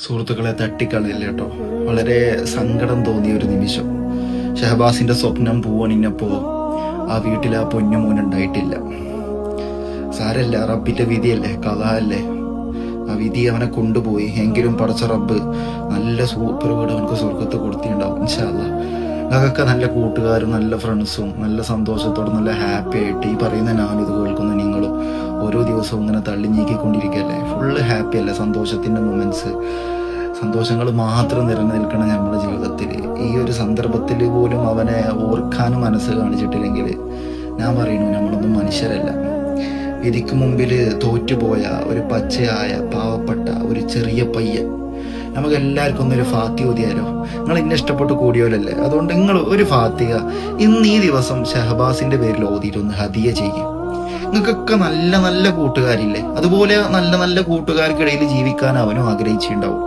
സുഹൃത്തുക്കളെ തട്ടിക്കളയില്ല കേട്ടോ. വളരെ സങ്കടം തോന്നിയ ഒരു നിമിഷം. ഷഹബാസിന്റെ സ്വപ്നം പൂവണിഞ്ഞപ്പോ ആ വീട്ടിൽ ആ പൊന്നുമോനുണ്ടായിട്ടില്ല. സാരല്ല, റബ്ബിന്റെ വിധിയല്ലേ, കഥയല്ലേ. ആ വിധി അവനെ കൊണ്ടുപോയി. എങ്കിലും പടച്ച റബ്ബ് നല്ല സൂപ്പർ വീട് അവനക്ക് സ്വർഗത്ത് കൊടുത്തിട്ടുണ്ടാവും ഇൻഷാ അല്ലാഹ്. ഞങ്ങൾക്ക് നല്ല കൂട്ടുകാരും നല്ല ഫ്രണ്ട്സും നല്ല സന്തോഷത്തോടെ നല്ല ഹാപ്പി ആയിട്ട് ഈ പറയുന്ന ഞാനും ഇത് കേൾക്കുന്ന നിങ്ങളും ഓരോ ദിവസവും ഇങ്ങനെ തള്ളി നീക്കിക്കൊണ്ടിരിക്കുകയല്ലേ. ഫുള്ള് ഹാപ്പി അല്ലേ, സന്തോഷത്തിന്റെ മൊമെന്റ്സ്, സന്തോഷങ്ങൾ മാത്രം നിറഞ്ഞു നിൽക്കണം നമ്മുടെ ജീവിതത്തിൽ. ഈ ഒരു സന്ദർഭത്തിൽ പോലും അവനെ ഓർക്കാനും മനസ്സ് കാണിച്ചിട്ടില്ലെങ്കിൽ ഞാൻ പറയുന്നു നമ്മളൊന്നും മനുഷ്യരല്ല. വിധിക്ക് മുമ്പിൽ തോറ്റുപോയ ഒരു പച്ചയായ പാവപ്പെട്ട ഒരു ചെറിയ പയ്യൻ. നമുക്ക് എല്ലാവർക്കും ഒന്നൊരു ഫാത്തിഹ ഓതിയാലോ? നിങ്ങൾ ഇന്നെ ഇഷ്ടപ്പെട്ട് കൂടിയോലല്ലേ, അതുകൊണ്ട് നിങ്ങൾ ഒരു ഫാത്തിഹ ഇന്ന് ഈ ദിവസം ഷഹബാസിന്റെ പേരിൽ ഓതിയിട്ടൊന്ന് ഹദിയ ചെയ്യും. നിങ്ങൾക്കൊക്കെ നല്ല നല്ല കൂട്ടുകാരില്ലേ, അതുപോലെ നല്ല നല്ല കൂട്ടുകാർക്കിടയിൽ ജീവിക്കാൻ അവനും ആഗ്രഹിച്ചിട്ടുണ്ടാവും.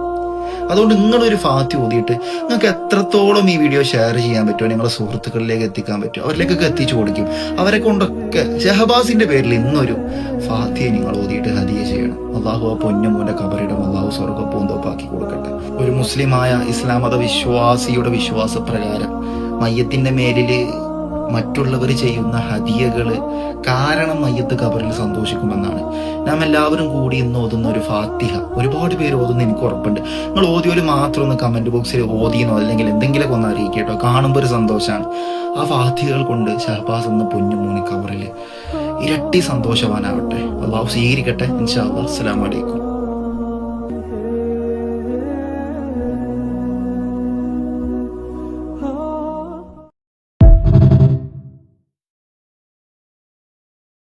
അതുകൊണ്ട് നിങ്ങളൊരു ഫാത്തിഹ ഓതിയിട്ട് നിങ്ങൾക്ക് എത്രത്തോളം ഈ വീഡിയോ ഷെയർ ചെയ്യാൻ പറ്റുമോ, നിങ്ങളെ സുഹൃത്തുക്കളിലേക്ക് എത്തിക്കാൻ പറ്റുമോ അവരിലേക്കൊക്കെ എത്തിച്ചു കൊടുക്കും. അവരെ കൊണ്ടൊക്കെ ഷഹബാസിന്റെ പേരിൽ ഇന്നൊരു ഫാത്തിഹ നിങ്ങൾ ഓതിയിട്ട് ഹദിയ ചെയ്യണം. അള്ളാഹു ആ പൊന്നുമോന്റെ കബറിടം അള്ളാഹു സ്വർഗ്ഗപ്പൂന്തോപ്പാക്കി കൊടുക്കട്ടെ. ഒരു മുസ്ലിമായ ഇസ്ലാം മത വിശ്വാസിയുടെ വിശ്വാസപ്രകാരം മയ്യത്തിന്റെ മേലില് മറ്റുള്ളവർ ചെയ്യുന്ന ഹദിയകള് കാരണം മയ്യത്ത് കബറിൽ സന്തോഷിക്കുമെന്നാണ്. നാം എല്ലാവരും കൂടി ഇന്ന് ഓതുന്ന ഒരു ഫാത്തിഹ ഒരുപാട് പേര് ഓതുന്ന എനിക്ക് ഉറപ്പുണ്ട്. നിങ്ങൾ ഓതിയോല് മാത്രം ഒന്ന് കമന്റ് ബോക്സിൽ ഓതിയെന്നോ അല്ലെങ്കിൽ എന്തെങ്കിലുമൊക്കെ ഒന്ന് അറിയിക്കട്ടോ, കാണുമ്പോൾ ഒരു സന്തോഷമാണ്. ആ ഫാത്തിഹകൾ കൊണ്ട് ഷഹബാസ് എന്ന പൊന്നുമോന് കബറിൽ ഇരട്ടി സന്തോഷവാനാവട്ടെ. അള്ളാഹു സ്വീകരിക്കട്ടെ ഇൻഷാ അല്ലാഹ്. അസ്സലാമു അലൈക്കും.